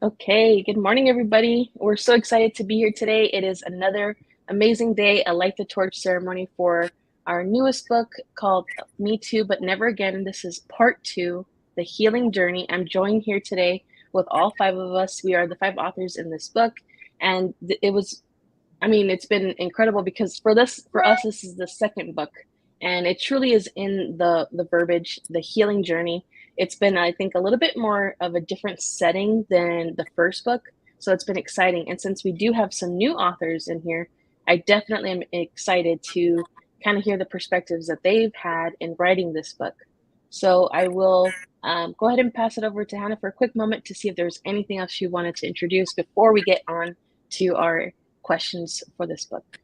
Okay, good morning, everybody. We're so excited to be here today. It is another amazing day, a Light the Torch ceremony for our newest book called Me Too, But Never Again. This is part two, The Healing Journey. I'm joined here today with all five of us. We are the five authors in this book. And it's been incredible because for us, this is the second book, and it truly is in the verbiage, the healing journey. It's been, I think, a little bit more of a different setting than the first book, so it's been exciting. And since we do have some new authors in here, I definitely am excited to kind of hear the perspectives that they've had in writing this book. So I will go ahead and pass it over to Hannah for a quick moment to see if there's anything else she wanted to introduce before we get on to our questions for this book.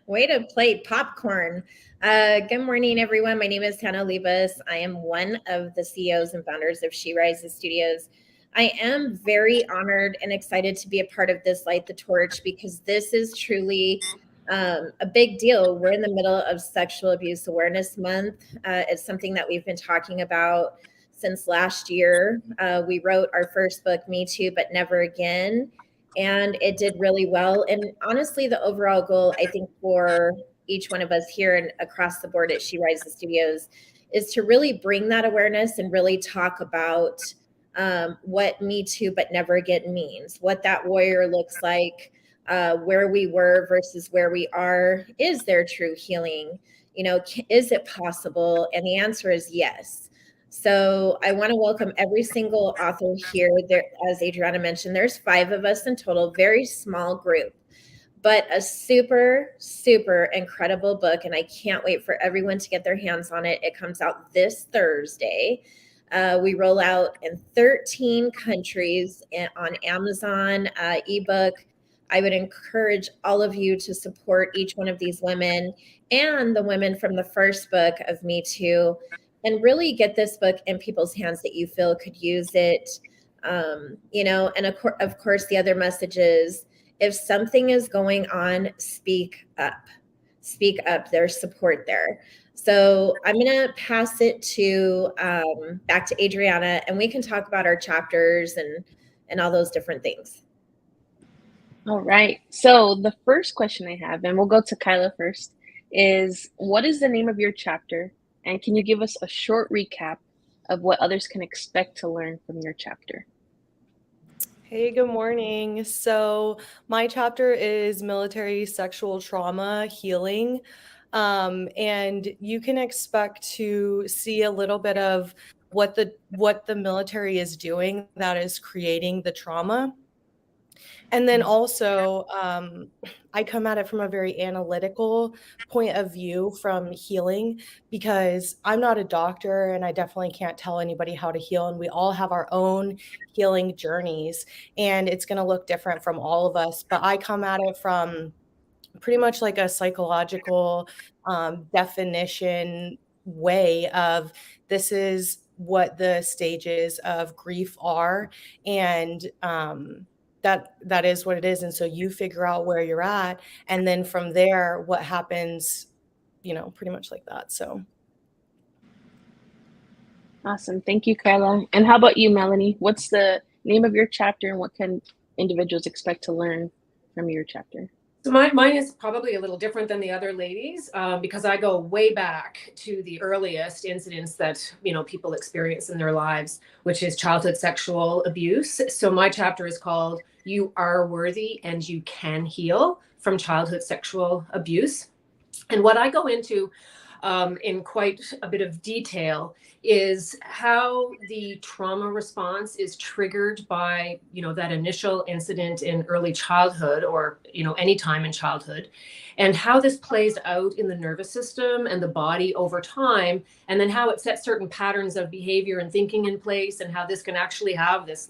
Way to play popcorn. Good morning, everyone. My name is Hannah Leibus. I am one of the CEOs and founders of She Rises Studios. I am very honored and excited to be a part of this Light the Torch because this is truly a big deal. We're in the middle of Sexual Abuse Awareness Month. It's something that we've been talking about since last year. We wrote our first book, Me Too, But Never Again, and it did really well. And honestly, the overall goal, I think, for each one of us here and across the board at She Rises Studios is to really bring that awareness and really talk about what Me Too But Never Again means, what that warrior looks like, where we were versus where we are. Is there true healing? Is it possible? And the answer is yes. So I want to welcome every single author here. There, as Adriana mentioned, there's five of us in total, very small group, but a super, super incredible book. And I can't wait for everyone to get their hands on it. It comes out this Thursday. We roll out in 13 countries on Amazon ebook. I would encourage all of you to support each one of these women and the women from the first book of Me Too, and really get this book in people's hands that you feel could use it. And of course, the other message is, if something is going on, speak up. Speak up. There's support there. So I'm going to pass it to back to Adriana, and we can talk about our chapters and all those different things. All right. So the first question I have, and we'll go to Kyla first, is what is the name of your chapter? And can you give us a short recap of what others can expect to learn from your chapter? Hey, good morning. So my chapter is military sexual trauma healing. And you can expect to see a little bit of what the military is doing that is creating the trauma. And then also, I come at it from a very analytical point of view from healing, because I'm not a doctor and I definitely can't tell anybody how to heal. And we all have our own healing journeys, and it's going to look different from all of us. But I come at it from pretty much like a psychological definition way of, this is what the stages of grief are. And that is what it is. And so you figure out where you're at, and then from there, what happens, pretty much like that. So. Awesome. Thank you, Kyla. And how about you, Melanie? What's the name of your chapter, and what can individuals expect to learn from your chapter? So mine is probably a little different than the other ladies because I go way back to the earliest incidents that people experience in their lives, which is childhood sexual abuse. So my chapter is called "You Are Worthy and You Can Heal from Childhood Sexual Abuse," and what I go into in quite a bit of detail is how the trauma response is triggered by that initial incident in early childhood, or any time in childhood, and how this plays out in the nervous system and the body over time, and then how it sets certain patterns of behavior and thinking in place, and how this can actually have this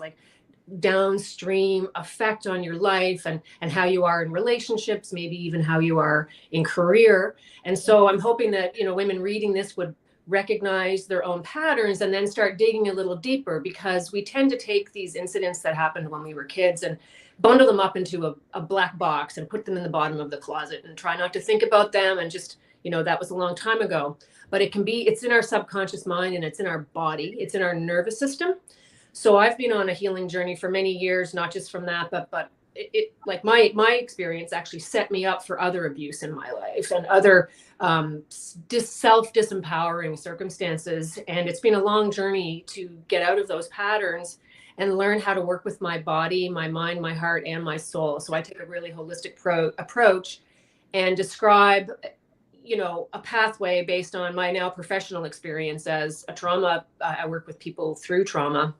downstream effect on your life and how you are in relationships, maybe even how you are in career. And so I'm hoping that women reading this would recognize their own patterns and then start digging a little deeper, because we tend to take these incidents that happened when we were kids and bundle them up into a black box and put them in the bottom of the closet and try not to think about them, and just that was a long time ago. But it's in our subconscious mind, and it's in our body, it's in our nervous system. So I've been on a healing journey for many years, not just from that, but it like my experience actually set me up for other abuse in my life and other self disempowering circumstances. And it's been a long journey to get out of those patterns and learn how to work with my body, my mind, my heart, and my soul. So I take a really holistic approach and describe, a pathway based on my now professional experience as a trauma. I work with people through trauma,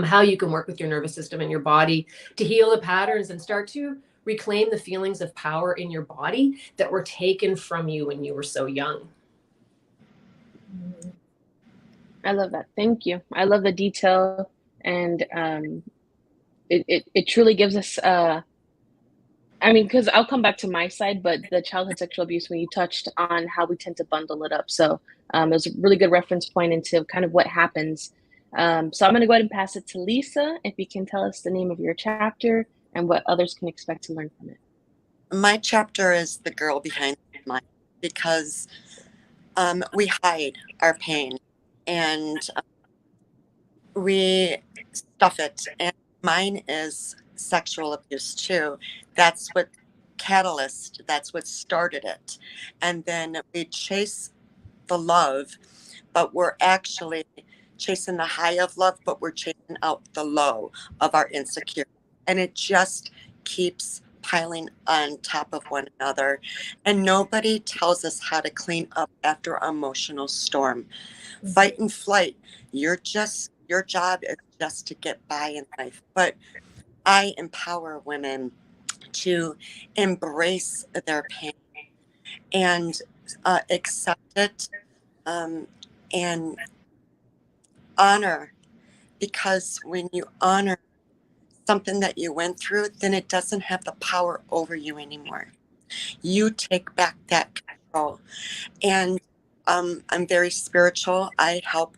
how you can work with your nervous system and your body to heal the patterns and start to reclaim the feelings of power in your body that were taken from you when you were so young. I love that. Thank you. I love the detail, and it truly gives us. Because I'll come back to my side, but the childhood sexual abuse, when you touched on how we tend to bundle it up, so it was a really good reference point into kind of what happens. So I'm going to go ahead and pass it to Lisa. If you can tell us the name of your chapter and what others can expect to learn from it. My chapter is The Girl Behind the Smile, because we hide our pain and we stuff it. And mine is sexual abuse too. That's what that's what started it. And then we chase the love, but we're actually chasing the high of love, but we're chasing out the low of our insecurity. And it just keeps piling on top of one another. And nobody tells us how to clean up after an emotional storm. Fight and flight. Your job is just to get by in life. But I empower women to embrace their pain and accept it, and honor, because when you honor something that you went through, then it doesn't have the power over you anymore. You take back that control. And I'm very spiritual. I help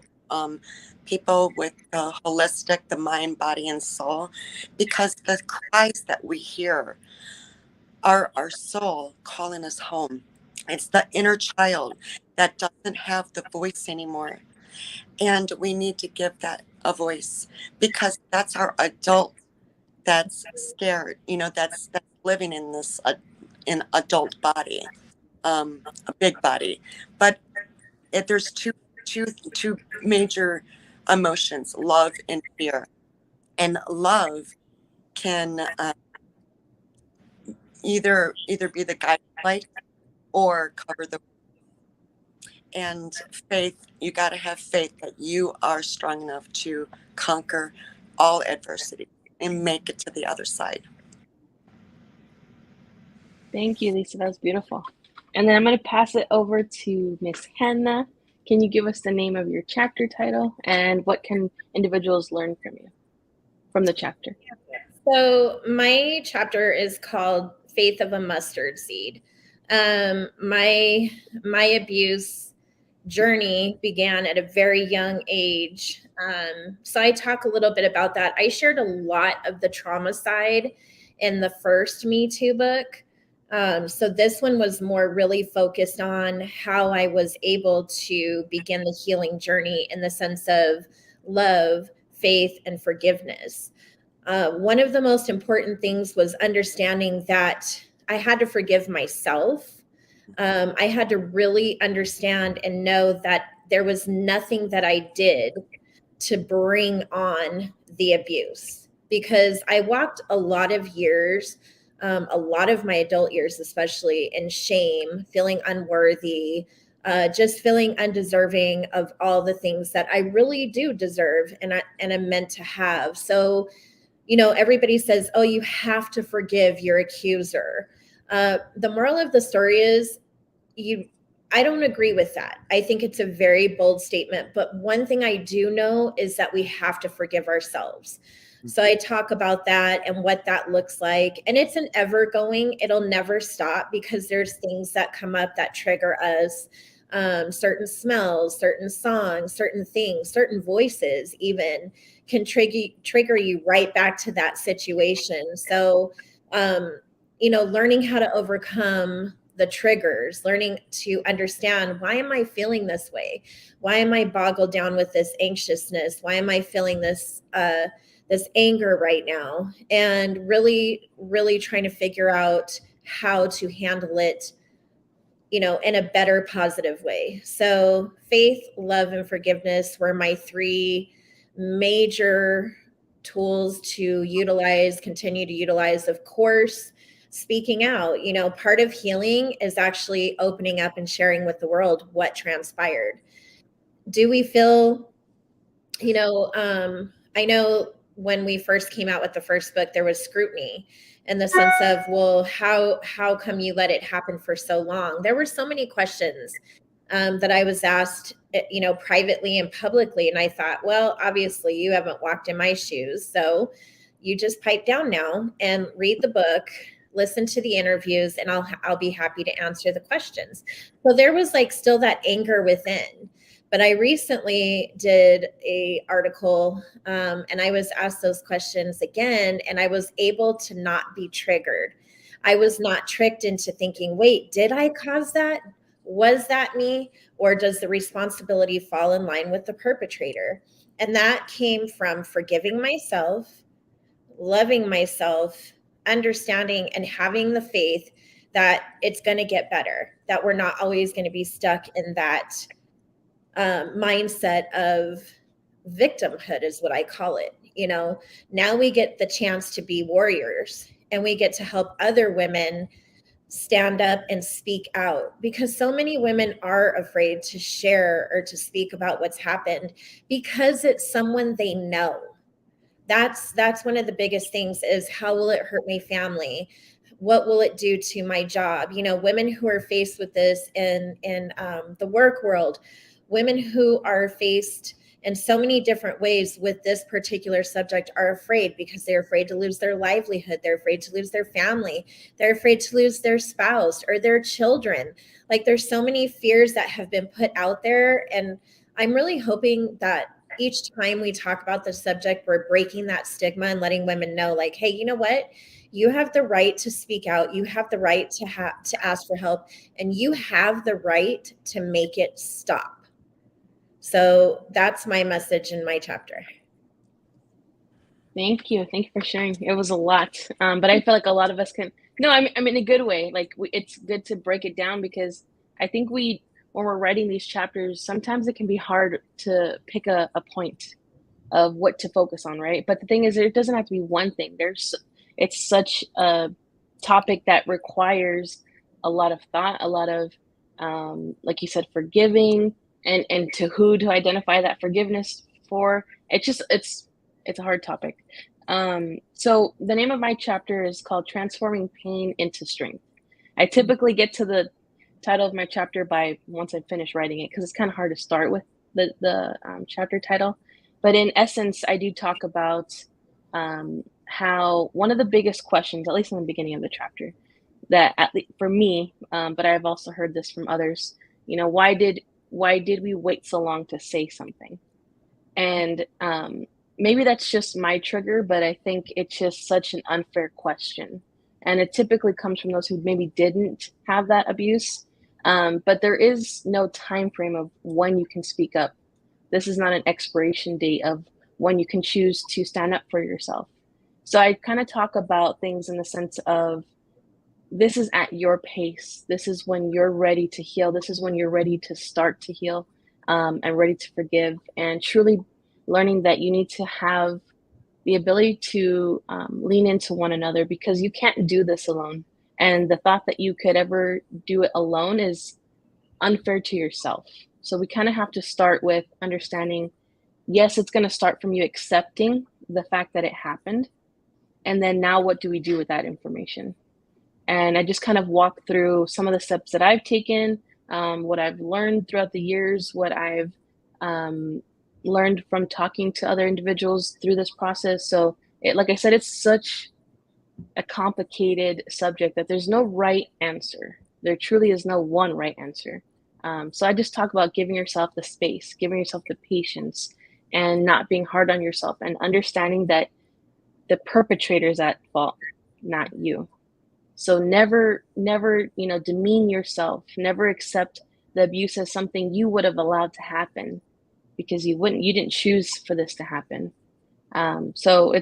people with the holistic, the mind, body, and soul, because the cries that we hear are our soul calling us home. It's the inner child that doesn't have the voice anymore. And we need to give that a voice, because that's our adult that's scared, that's living in this in adult body, a big body. But if there's two major emotions, love and fear. And love can either be the guiding light or cover the. And faith, you got to have faith that you are strong enough to conquer all adversity and make it to the other side. Thank you, Lisa. That was beautiful. And then I'm going to pass it over to Miss Hannah. Can you give us the name of your chapter title and what can individuals learn from the chapter? So my chapter is called Faith of a Mustard Seed. My abuse journey began at a very young age. So I talk a little bit about that. I shared a lot of the trauma side in the first Me Too book. So this one was more really focused on how I was able to begin the healing journey in the sense of love, faith, and forgiveness. One of the most important things was understanding that I had to forgive myself. I had to really understand and know that there was nothing that I did to bring on the abuse, because I walked a lot of years, a lot of my adult years, especially in shame, feeling unworthy, just feeling undeserving of all the things that I really do deserve and I'm meant to have. So, everybody says, oh, you have to forgive your accuser. The moral of the story is I don't agree with that. I think it's a very bold statement. But one thing I do know is that we have to forgive ourselves. So I talk about that and what that looks like. And it's an it'll never stop, because there's things that come up that trigger us. Certain smells, certain songs, certain things, certain voices even can trigger you right back to that situation. So, learning how to overcome the triggers, learning to understand, why am I feeling this way? Why am I boggled down with this anxiousness? Why am I feeling this this anger right now? And really, really trying to figure out how to handle it, you know, in a better, positive way. So faith, love, and forgiveness were my three major tools to utilize, continue to utilize. Of course, speaking out, you know, part of healing is actually opening up and sharing with the world what transpired. Do we feel, you know, I know when we first came out with the first book, there was scrutiny in the sense of, well, how come you let it happen for so long? There were so many questions that I was asked, you know, privately and publicly. And I thought, well, obviously you haven't walked in my shoes. So you just pipe down now and read the book, listen to the interviews, and I'll be happy to answer the questions. So there was like still that anger within. But I recently did a article and I was asked those questions again, and I was able to not be triggered. I was not tricked into thinking, wait, did I cause that? Was that me? Or does the responsibility fall in line with the perpetrator? And that came from forgiving myself, loving myself, understanding and having the faith that it's going to get better, that we're not always going to be stuck in that mindset of victimhood, is what I call it. You know, now we get the chance to be warriors, and we get to help other women stand up and speak out, because so many women are afraid to share or to speak about what's happened because it's someone they know. That's one of the biggest things, is how will it hurt my family? What will it do to my job? You know, women who are faced with this in the work world, women who are faced in so many different ways with this particular subject are afraid, because they're afraid to lose their livelihood. They're afraid to lose their family. They're afraid to lose their spouse or their children. Like, there's so many fears that have been put out there. And I'm really hoping that each time we talk about this subject, we're breaking that stigma and letting women know, like, hey, you know what? You have the right to speak out. You have the right to ask for help, and you have the right to make it stop. So that's my message in my chapter. Thank you. Thank you for sharing. It was a lot, but I feel like a lot of us can. No, I mean in a good way. Like it's good to break it down, because I think when we're writing these chapters, sometimes it can be hard to pick a point of what to focus on, right? But the thing is, it doesn't have to be one thing. It's such a topic that requires a lot of thought, a lot of, like you said, forgiving, and to who to identify that forgiveness for. It's a hard topic. So the name of my chapter is called Transforming Pain into Strength. I typically get to the title of my chapter once I finish writing it, because it's kind of hard to start with the chapter title. But in essence, I do talk about how one of the biggest questions, at least in the beginning of the chapter, that at least for me, but I've also heard this from others, you know, why did we wait so long to say something? And maybe that's just my trigger, but I think it's just such an unfair question. And it typically comes from those who maybe didn't have that abuse. But there is no time frame of when you can speak up. This is not an expiration date of when you can choose to stand up for yourself. So I kind of talk about things in the sense of, this is at your pace. This is when you're ready to heal. This is when you're ready to start to heal, and ready to forgive, and truly learning that you need to have the ability to lean into one another, because you can't do this alone. And the thought that you could ever do it alone is unfair to yourself. So we kind of have to start with understanding, yes, it's going to start from you accepting the fact that it happened. And then now what do we do with that information? And I just kind of walk through some of the steps that I've taken, what I've learned throughout the years, what I've learned from talking to other individuals through this process. So like I said, it's such a complicated subject that there's no right answer. There truly is no one right answer. So I just talk about giving yourself the space, giving yourself the patience, and not being hard on yourself, and understanding that the perpetrator is at fault, not you. So never, never, demean yourself. Never accept the abuse as something you would have allowed to happen, because you didn't choose for this to happen. So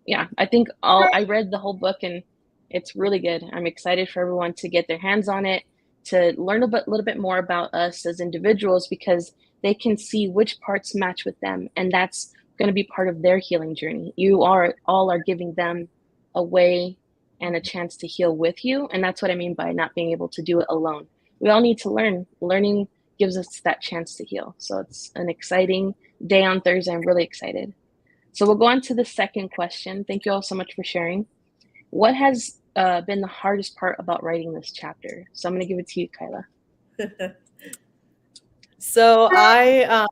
yeah, I think I read the whole book, and it's really good. I'm excited for everyone to get their hands on it, to learn a little bit more about us as individuals, because they can see which parts match with them, and that's going to be part of their healing journey. You all are giving them a way and a chance to heal with you, and that's what I mean by not being able to do it alone. We all need to learn. Learning gives us that chance to heal. So it's an exciting day on Thursday. I'm really excited. So we'll go on to the second question. Thank you all so much for sharing. What has been the hardest part about writing this chapter? So I'm going to give it to you, Kyla. So I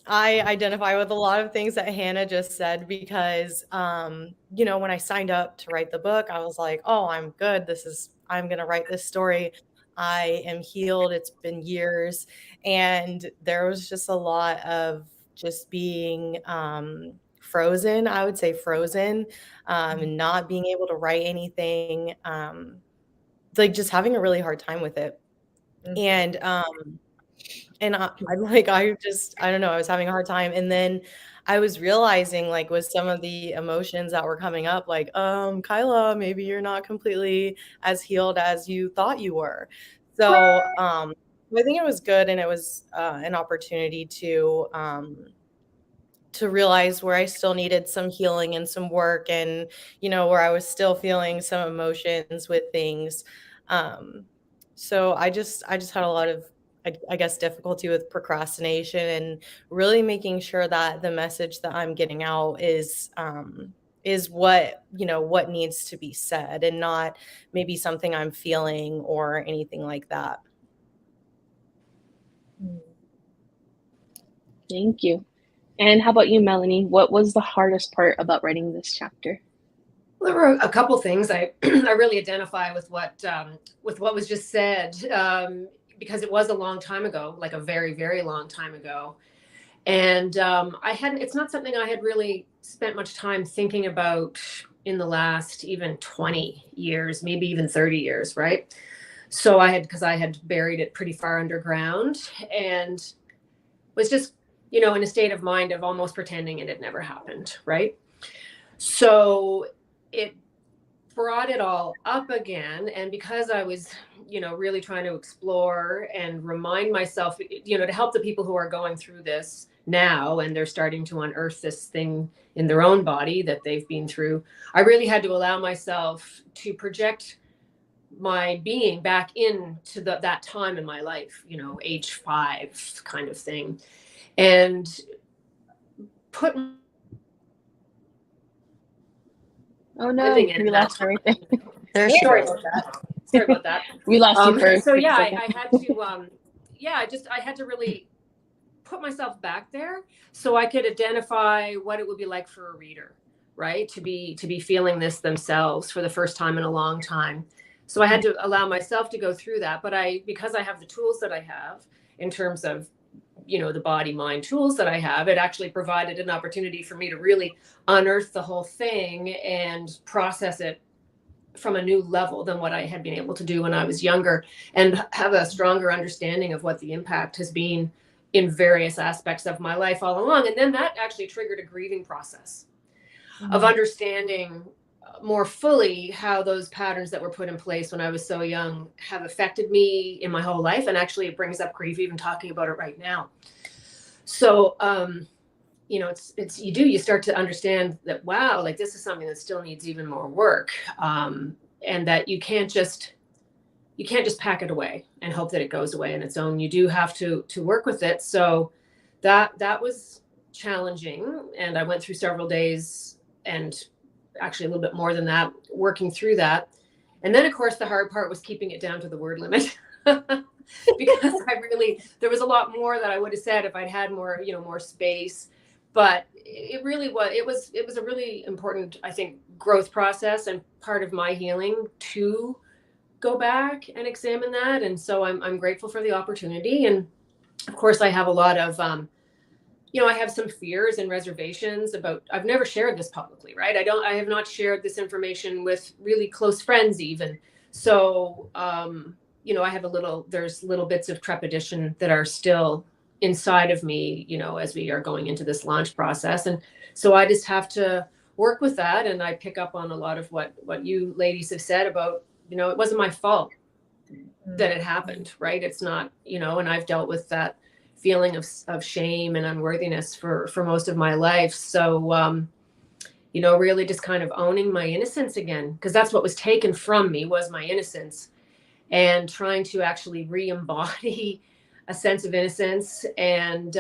identify with a lot of things that Hannah just said, because when I signed up to write the book, I was like, oh, I'm good. I'm going to write this story. I am healed. It's been years. And there was just a lot of just being frozen, I would say frozen, and not being able to write anything, like just having a really hard time with it. And I'm like, I don't know, I was having a hard time. And then I was realizing, like, with some of the emotions that were coming up, like, Kyla, maybe you're not completely as healed as you thought you were. So I think it was good. And it was an opportunity to realize where I still needed some healing and some work, and, where I was still feeling some emotions with things. So I just had a lot of, I guess, difficulty with procrastination, and really making sure that the message that I'm getting out is what, what needs to be said, and not maybe something I'm feeling or anything like that. Thank you. And how about you, Melanie? What was the hardest part about writing this chapter? Well, there were a couple things. I really identify with what was just said, because it was a long time ago, like a very, very long time ago. And it's not something I had really spent much time thinking about in the last even 20 years, maybe even 30 years, right? So because I had buried it pretty far underground, and was just, in a state of mind of almost pretending it had never happened, right? So it brought it all up again. And because I was, really trying to explore and remind myself, to help the people who are going through this now, and they're starting to unearth this thing in their own body that they've been through, I really had to allow myself to project my being back into that time in my life, age 5 kind of thing, and put Oh no, living in we lost her right there. Sorry about that. We lost you first. So yeah, I had to I had to really put myself back there so I could identify what it would be like for a reader, right? To be feeling this themselves for the first time in a long time. So I had to allow myself to go through that. But because I have the tools that I have in terms of, the body mind tools that I have, it actually provided an opportunity for me to really unearth the whole thing and process it from a new level than what I had been able to do when I was younger, and have a stronger understanding of what the impact has been in various aspects of my life all along. And then that actually triggered a grieving process of understanding more fully how those patterns that were put in place when I was so young have affected me in my whole life. And actually it brings up grief even talking about it right now. So, you start to understand that, wow, like this is something that still needs even more work. And that you can't just pack it away and hope that it goes away on its own. You do have to work with it. So that was challenging. And I went through several days, and actually a little bit more than that, working through that. And then of course the hard part was keeping it down to the word limit, because there was a lot more that I would have said if I'd had more, more space. But it was a really important, I think, growth process, and part of my healing to go back and examine that. And so I'm grateful for the opportunity. And of course I have a lot of I have some fears and reservations about, I've never shared this publicly, right? I have not shared this information with really close friends even. So, I have there's little bits of trepidation that are still inside of me, as we are going into this launch process. And so I just have to work with that. And I pick up on a lot of what you ladies have said about, it wasn't my fault that it happened, right? It's not, and I've dealt with that feeling of shame and unworthiness for most of my life. So, really just kind of owning my innocence again, because that's what was taken from me, was my innocence, and trying to actually re-embody a sense of innocence and,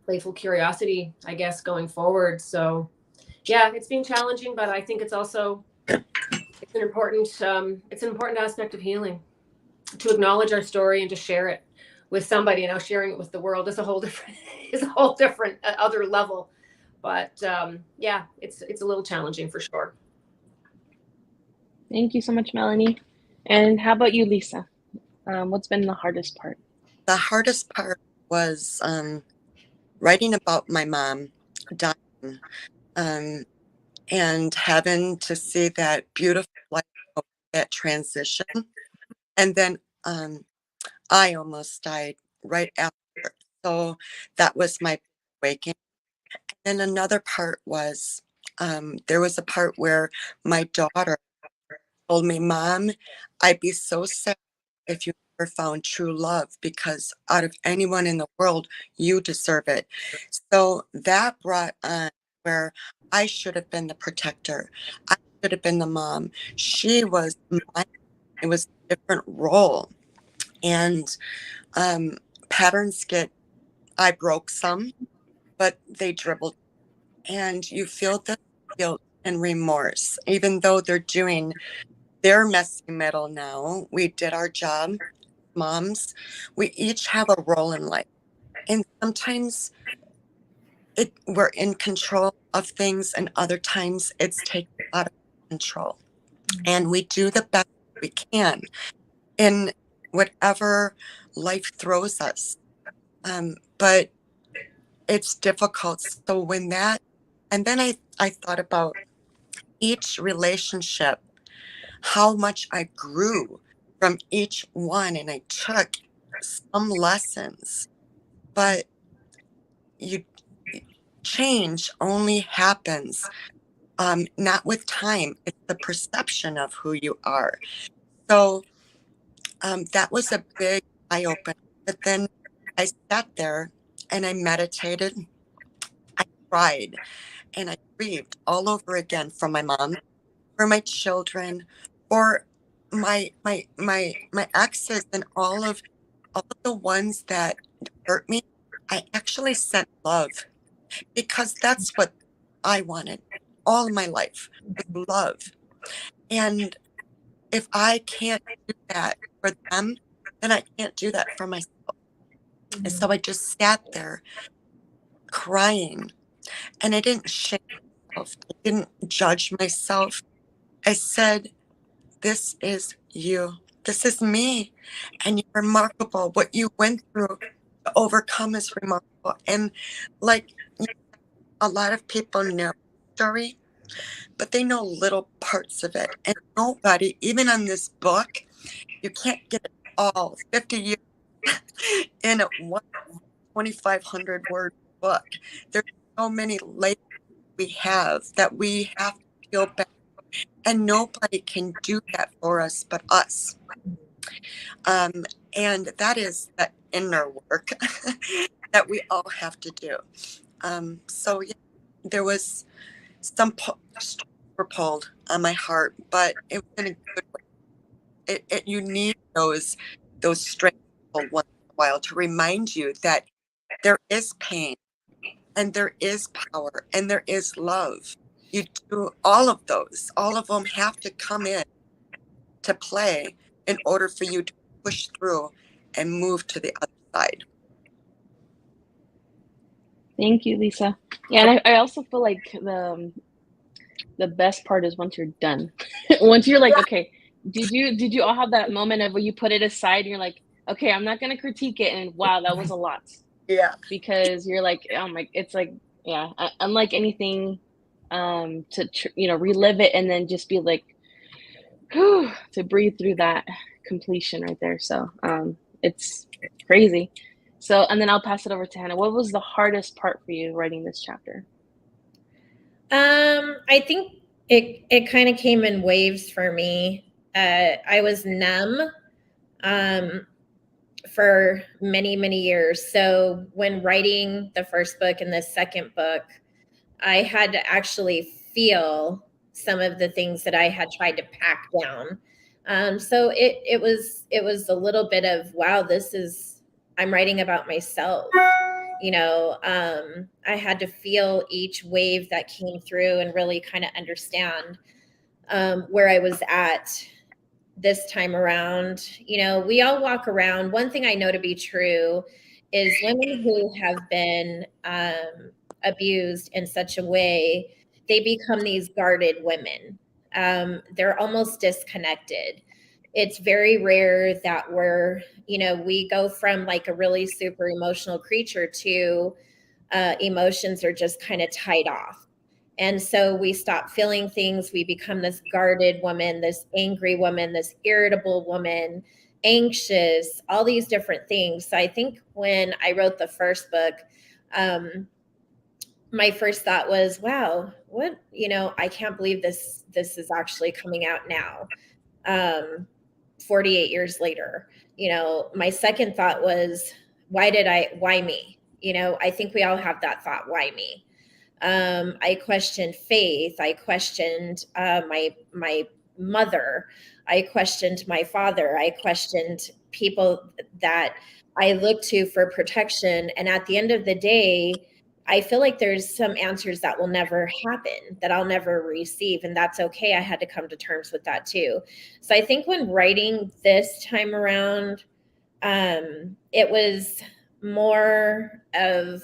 playful curiosity, I guess, going forward. So yeah, it's been challenging, but I think it's also, it's an important aspect of healing, to acknowledge our story and to share it with somebody. Sharing it with the world is a whole different other level. But it's a little challenging for sure. Thank you so much, Melanie. And how about you, Lisa? What's been the hardest part? The hardest part was writing about my mom dying, and having to see that beautiful life, that transition. And then I almost died right after. So that was my awakening. And another part was, there was a part where my daughter told me, Mom, I'd be so sad if you never found true love, because out of anyone in the world, you deserve it. So that brought on where I should have been the protector. I should have been the mom. She was mine. It was a different role. And patterns I broke some, but they dribbled. And you feel the guilt and remorse, even though they're doing their messy middle now. We did our job, moms. We each have a role in life. And sometimes we're in control of things, and other times it's taken out of control. And we do the best we can in whatever life throws us. But it's difficult. So when that, and then I thought about each relationship, how much I grew from each one, and I took some lessons. But change only happens not with time. It's the perception of who you are. So that was a big eye-opener. But then I sat there and I meditated. I cried and I grieved all over again for my mom, for my children, for my exes, and all of the ones that hurt me. I actually sent love, because that's what I wanted all my life, was love. And if I can't do that for them, then I can't do that for myself. And so I just sat there crying, and I didn't shame myself. I didn't judge myself. I said, this is you. This is me. And you're remarkable. What you went through to overcome is remarkable. And like, a lot of people know the story, but they know little parts of it. And nobody, even on this book, you can't get it all, 50 years in a 2,500 word book. There's so many layers we have that we have to peel back, and nobody can do that for us but us. And that is that inner work that we all have to do. So yeah, there was some strings were pulled on my heart, but it was in a good way. You need those strings pulled once in a while to remind you that there is pain, and there is power, and there is love. You do all of those. All of them have to come in to play in order for you to push through and move to the other side. Thank you, Lisa. Yeah, and I also feel like the best part is once you're done. Once you're like, okay, did you all have that moment of where you put it aside and you're like, okay, I'm not gonna critique it, and wow, that was a lot. Yeah. because you're like, oh my, it's like, yeah, unlike anything, relive it and then just be like, whew, to breathe through that completion right there. So, it's crazy. So, and then I'll pass it over to Hannah. What was the hardest part for you writing this chapter? I think it kind of came in waves for me. I was numb for many, many years. So when writing the first book and the second book, I had to actually feel some of the things that I had tried to pack down. So it was a little bit of, wow, I'm writing about myself. I had to feel each wave that came through and really kind of understand where I was at this time around. We all walk around. One thing I know to be true is women who have been abused in such a way, they become these guarded women. They're almost disconnected. It's very rare that we go from like a really super emotional creature to emotions are just kind of tied off. And so we stop feeling things. We become this guarded woman, this angry woman, this irritable woman, anxious, all these different things. So I think when I wrote the first book, my first thought was, wow, I can't believe this is actually coming out now. 48 years later. My second thought was, why me? I think we all have that thought, why me? I questioned faith. I questioned my mother. I questioned my father. I questioned people that I looked to for protection. And at the end of the day, I feel like there's some answers that will never happen, that I'll never receive. And that's okay. I had to come to terms with that too. So I think when writing this time around, it was more of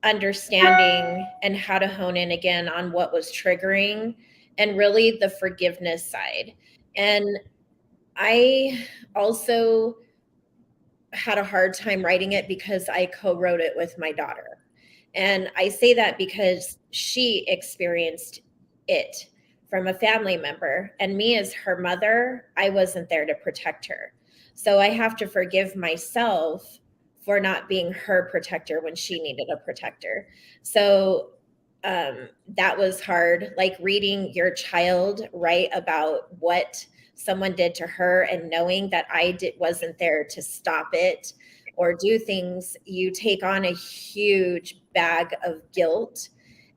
understanding and how to hone in again on what was triggering and really the forgiveness side. And I also had a hard time writing it because I co-wrote it with my daughter. And I say that because she experienced it from a family member, and me as her mother, I wasn't there to protect her. So I have to forgive myself for not being her protector when she needed a protector. So that was hard, like reading your child write about what someone did to her and knowing that wasn't there to stop it or do things. You take on a huge bag of guilt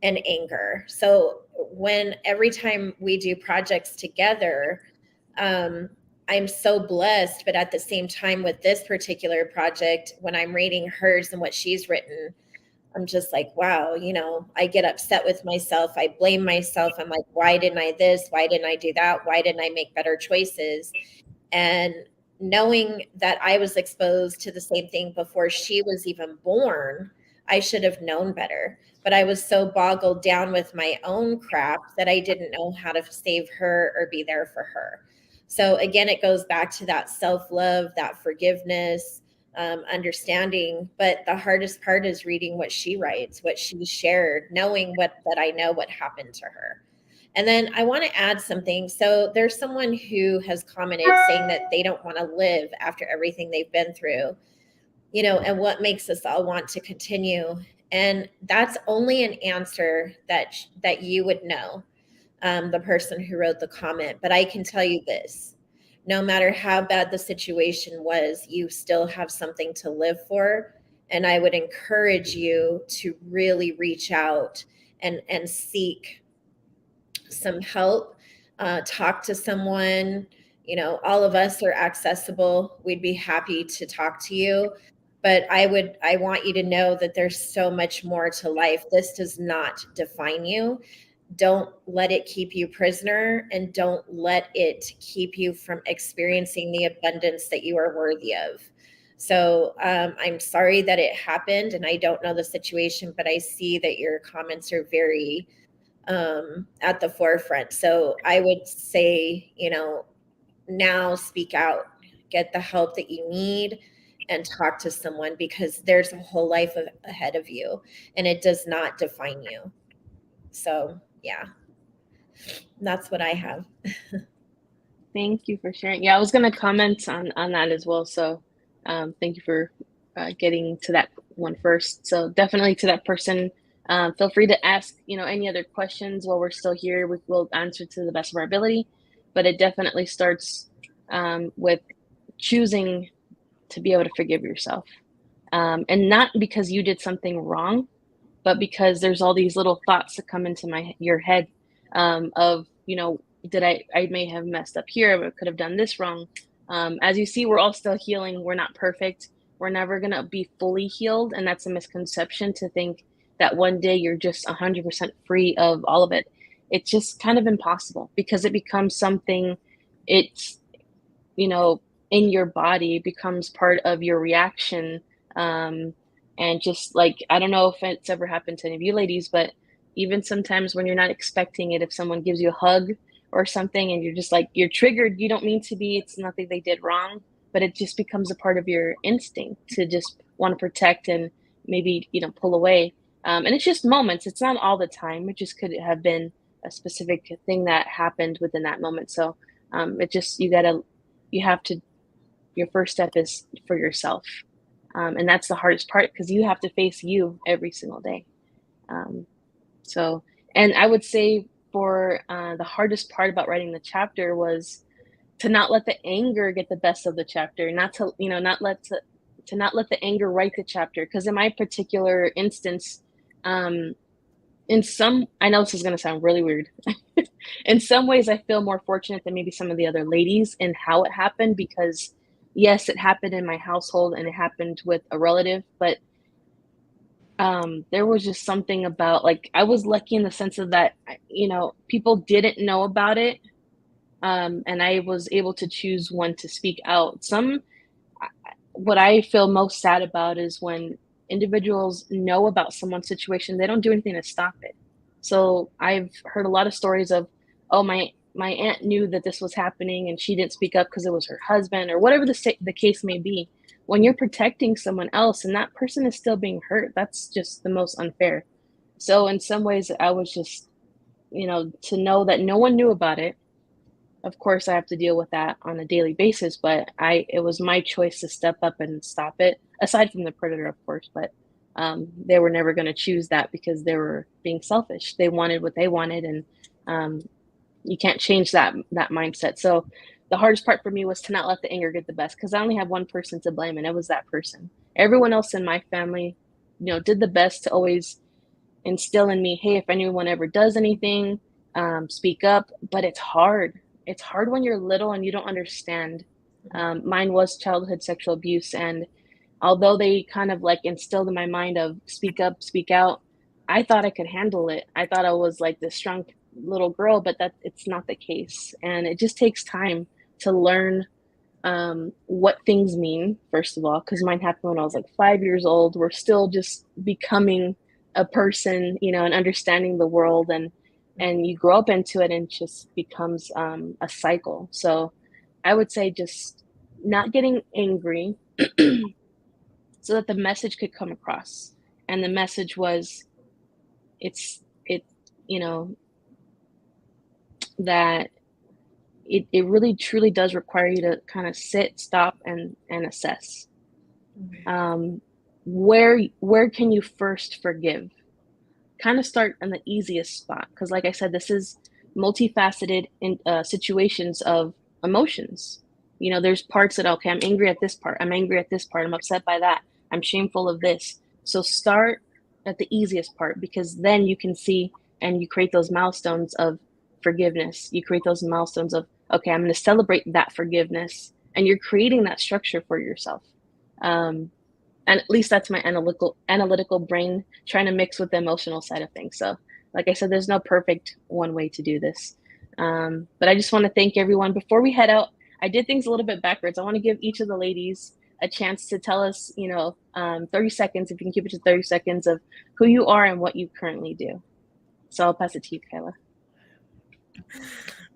and anger. So every time we do projects together, I'm so blessed, but at the same time with this particular project, when I'm reading hers and what she's written, I'm just like, wow, I get upset with myself. I blame myself. I'm like, why didn't I this? Why didn't I do that? Why didn't I make better choices? And knowing that I was exposed to the same thing before she was even born, I should have known better. But I was so boggled down with my own crap that I didn't know how to save her or be there for her. So again, it goes back to that self-love, that forgiveness, understanding. But the hardest part is reading what she writes, what she shared, knowing that I know what happened to her. And then I want to add something. So there's someone who has commented saying that they don't want to live after everything they've been through, and what makes us all want to continue. And that's only an answer that you would know, the person who wrote the comment. But I can tell you this, no matter how bad the situation was, you still have something to live for. And I would encourage you to really reach out and seek some help, talk to someone. All of us are accessible. We'd be happy to talk to you. But I want you to know that there's so much more to life. This does not define you. Don't let it keep you prisoner, and don't let it keep you from experiencing the abundance that you are worthy of. So I'm sorry that it happened, and I don't know the situation, but I see that your comments are very at the forefront. So I would say, now speak out, get the help that you need, and talk to someone, because there's a whole life ahead of you and it does not define you. So yeah, that's what I have. Thank you for sharing. Yeah, I was going to comment on that as well. So thank you for getting to that one first. So definitely to that person, feel free to ask, any other questions while we're still here. We will answer to the best of our ability. But it definitely starts with choosing to be able to forgive yourself. And not because you did something wrong, but because there's all these little thoughts that come into your head of, did I may have messed up here, I could have done this wrong. As you see, we're all still healing. We're not perfect. We're never going to be fully healed. And that's a misconception to think that one day you're just 100% free of all of it. It's just kind of impossible, because it becomes something, it's, in your body, becomes part of your reaction. And just like, I don't know if it's ever happened to any of you ladies, but even sometimes when you're not expecting it, if someone gives you a hug or something and you're just like, you're triggered, you don't mean to be, it's nothing they did wrong, but it just becomes a part of your instinct to just want to protect and maybe, pull away. And it's just moments. It's not all the time. It just could have been a specific thing that happened within that moment. So it just, your first step is for yourself. And that's the hardest part, because you have to face you every single day. And I would say for the hardest part about writing the chapter was to not let the anger get the best of the chapter, not to not let the anger write the chapter. Because in my particular instance, I know this is going to sound really weird. In some ways, I feel more fortunate than maybe some of the other ladies in how it happened, because yes, it happened in my household and it happened with a relative, but there was just something about, like, I was lucky in the sense of that, people didn't know about it. And I was able to choose when to speak out. What I feel most sad about is when individuals know about someone's situation, they don't do anything to stop it. So I've heard a lot of stories of, oh, my aunt knew that this was happening and she didn't speak up because it was her husband, or whatever the case may be. When you're protecting someone else and that person is still being hurt, that's just the most unfair. So in some ways, I was just, to know that no one knew about it. Of course, I have to deal with that on a daily basis, but it was my choice to step up and stop it, aside from the predator, of course. But they were never going to choose that, because they were being selfish. They wanted what they wanted, and you can't change that mindset. So the hardest part for me was to not let the anger get the best, because I only have one person to blame, and it was that person. Everyone else in my family, did the best to always instill in me, hey, if anyone ever does anything, speak up. But it's hard. It's hard when you're little and you don't understand. Mine was childhood sexual abuse, and although they kind of like instilled in my mind of speak up, speak out, I thought I could handle it. I thought I was like this strong little girl, but it's not the case. And it just takes time to learn what things mean, first of all, because mine happened when I was like 5 years old. We're still just becoming a person, and understanding the world, and you grow up into it, and it just becomes a cycle. So I would say just not getting angry so that the message could come across. And the message was, that it really truly does require you to kind of sit, stop, and assess. Where can you first forgive? Kind of start in the easiest spot, because like I said, this is multifaceted in situations of emotions. There's parts that, okay, I'm angry at this part, I'm angry at this part, I'm upset by that, I'm shameful of this. So start at the easiest part, because then you can see and you create those milestones of forgiveness. You create those milestones of, okay, I'm going to celebrate that forgiveness, and you're creating that structure for yourself. And at least that's my analytical brain trying to mix with the emotional side of things. So like I said, there's no perfect one way to do this. But I just want to thank everyone. Before we head out, I did things a little bit backwards. I want to give each of the ladies a chance to tell us, 30 seconds, if you can keep it to 30 seconds, of who you are and what you currently do. So I'll pass it to you, Kyla.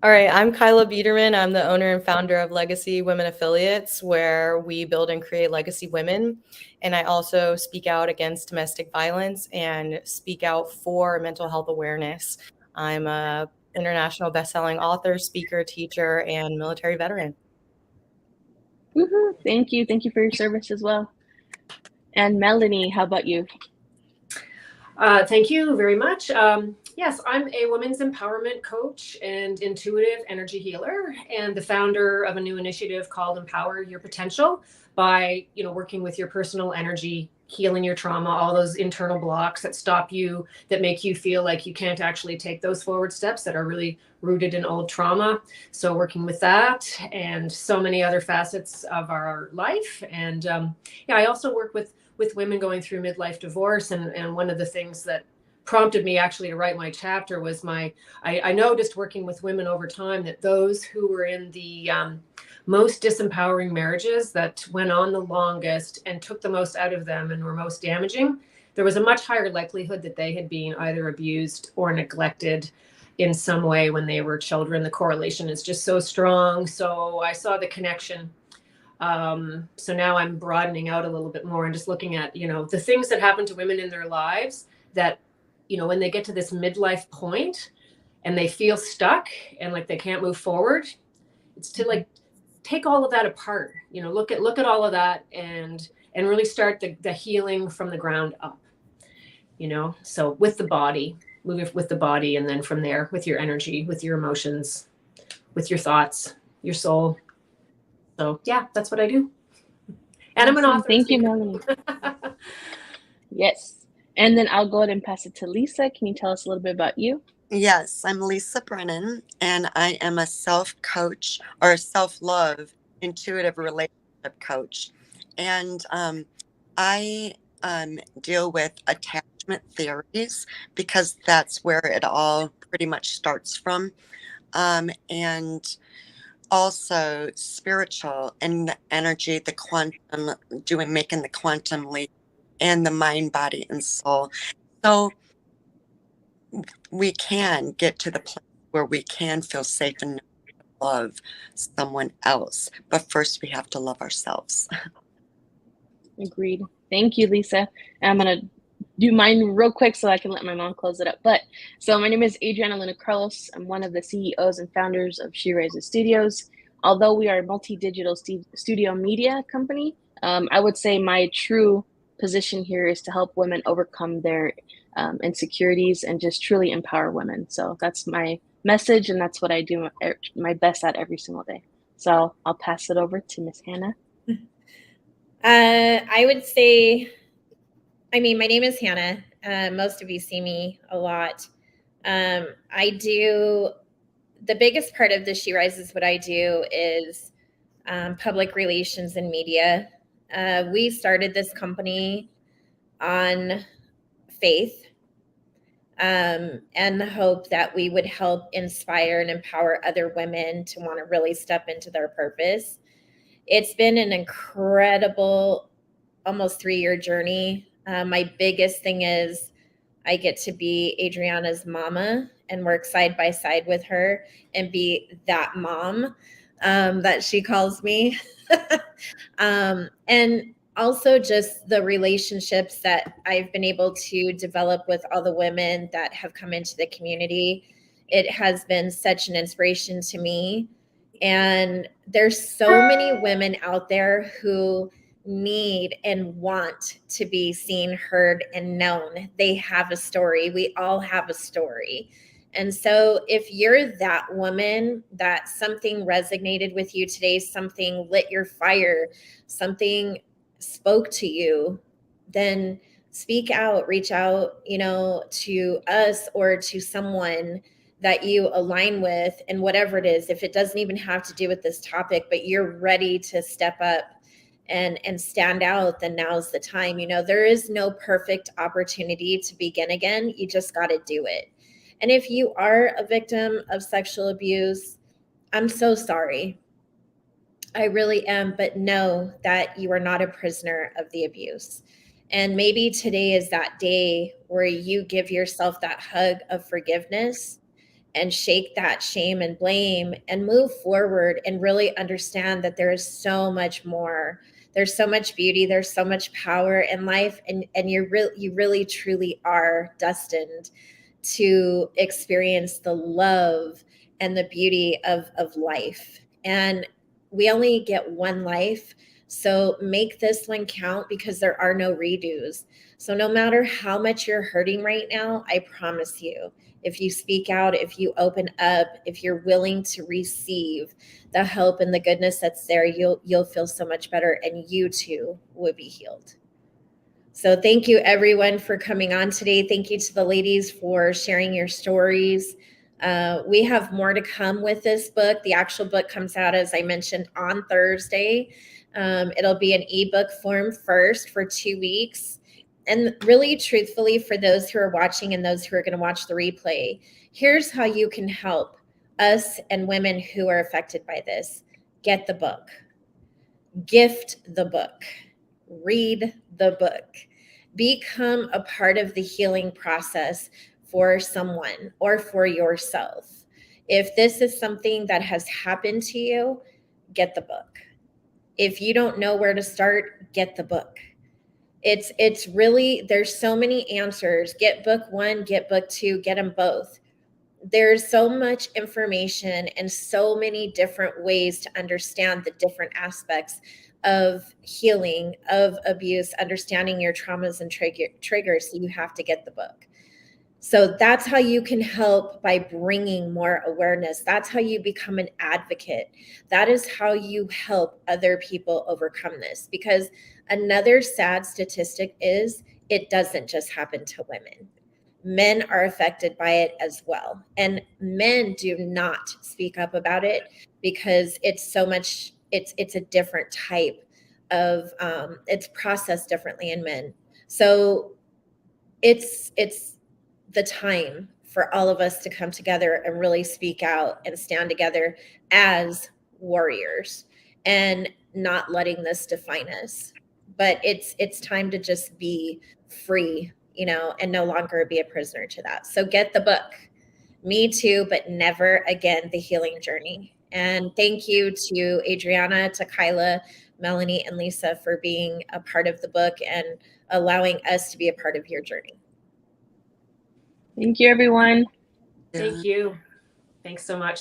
All right, I'm Kyla Biederman. I'm the owner and founder of Legacy Women Affiliates, where we build and create legacy women. And I also speak out against domestic violence and speak out for mental health awareness. I'm a international best-selling author, speaker, teacher, and military veteran. Woohoo! Thank you. Thank you for your service as well. And Melanie, how about you? Thank you very much. Yes, I'm a women's empowerment coach and intuitive energy healer, and the founder of a new initiative called Empower Your Potential by, working with your personal energy, healing your trauma, all those internal blocks that stop you, that make you feel like you can't actually take those forward steps that are really rooted in old trauma. So working with that and so many other facets of our life. And I also work with women going through midlife divorce. And one of the things that prompted me actually to write my chapter was I noticed working with women over time that those who were in the most disempowering marriages that went on the longest and took the most out of them and were most damaging, there was a much higher likelihood that they had been either abused or neglected in some way when they were children. The correlation is just so strong. So I saw the connection. So now I'm broadening out a little bit more and just looking at, the things that happen to women in their lives that, when they get to this midlife point and they feel stuck and like they can't move forward, it's to like take all of that apart, look at all of that and really start the healing from the ground up, so with the body, moving with the body, and then from there with your energy, with your emotions, with your thoughts, your soul. So yeah, that's what I do. And I'm an Awesome. author. Thank you, Melanie. Yes. And then I'll go ahead and pass it to Lisa. Can you tell us a little bit about you? Yes, I'm Lisa Brennan, and I am a self-coach or a self-love intuitive relationship coach. And I deal with attachment theories because that's where it all pretty much starts from. And also spiritual and the energy, the quantum, making the quantum leap, and the mind, body, and soul. So we can get to the place where we can feel safe and love someone else. But first, we have to love ourselves. Agreed. Thank you, Lisa. I'm going to do mine real quick so I can let my mom close it up. So my name is Adriana Luna Carlos. I'm one of the CEOs and founders of She Rises Studios. Although we are a multi-digital studio media company, I would say my true position here is to help women overcome their insecurities and just truly empower women. So that's my message, and that's what I do my best at every single day. So I'll pass it over to Miss Hannah. I would say, my name is Hannah. Most of you see me a lot. The biggest part of the She Rises, what I do is public relations and media. We started this company on faith and the hope that we would help inspire and empower other women to want to really step into their purpose. It's been an incredible, almost 3-year journey. My biggest thing is I get to be Adriana's mama and work side by side with her and be that mom that she calls me. And also just the relationships that I've been able to develop with all the women that have come into the community. It has been such an inspiration to me. And there's so many women out there who need and want to be seen, heard, and known. They have a story. We all have a story. And so if you're that woman that something resonated with you today, something lit your fire, something spoke to you, then speak out, reach out, to us or to someone that you align with, and whatever it is, if it doesn't even have to do with this topic, but you're ready to step up and stand out, then now's the time. There is no perfect opportunity to begin again. You just got to do it. And if you are a victim of sexual abuse, I'm so sorry. I really am, but know that you are not a prisoner of the abuse. And maybe today is that day where you give yourself that hug of forgiveness and shake that shame and blame and move forward and really understand that there is so much more. There's so much beauty, there's so much power in life, and you really truly are destined to experience the love and the beauty of life. And we only get one life, so make this one count, because there are no redos. So no matter how much you're hurting right now, I promise you, if you speak out, if you open up, if you're willing to receive the help and the goodness that's there, you'll feel so much better, and you too will be healed. So thank you everyone for coming on today. Thank you to the ladies for sharing your stories. We have more to come with this book. The actual book comes out, as I mentioned, on Thursday. It'll be an ebook form first for 2 weeks. And really, truthfully, for those who are watching and those who are going to watch the replay, here's how you can help us and women who are affected by this. Get the book. Gift the book. Read the book. Become a part of the healing process for someone or for yourself. If this is something that has happened to you, get the book. If you don't know where to start, get the book. It's really, there's so many answers. Get book 1, get book 2, get them both. There's so much information and so many different ways to understand the different aspects of healing, of abuse, understanding your traumas and triggers. So you have to get the book. So that's how you can help, by bringing more awareness. That's how you become an advocate. That is how you help other people overcome this. Because another sad statistic is it doesn't just happen to women. Men are affected by it as well. And men do not speak up about it because it's so much, it's a different type of, it's processed differently in men. So it's the time for all of us to come together and really speak out and stand together as warriors and not letting this define us. But it's time to just be free, and no longer be a prisoner to that. So get the book, Me Too, But Never Again, The Healing Journey. And thank you to Adriana, to Kyla, Melanie, and Lisa for being a part of the book and allowing us to be a part of your journey. Thank you, everyone. Thank you. Thanks so much.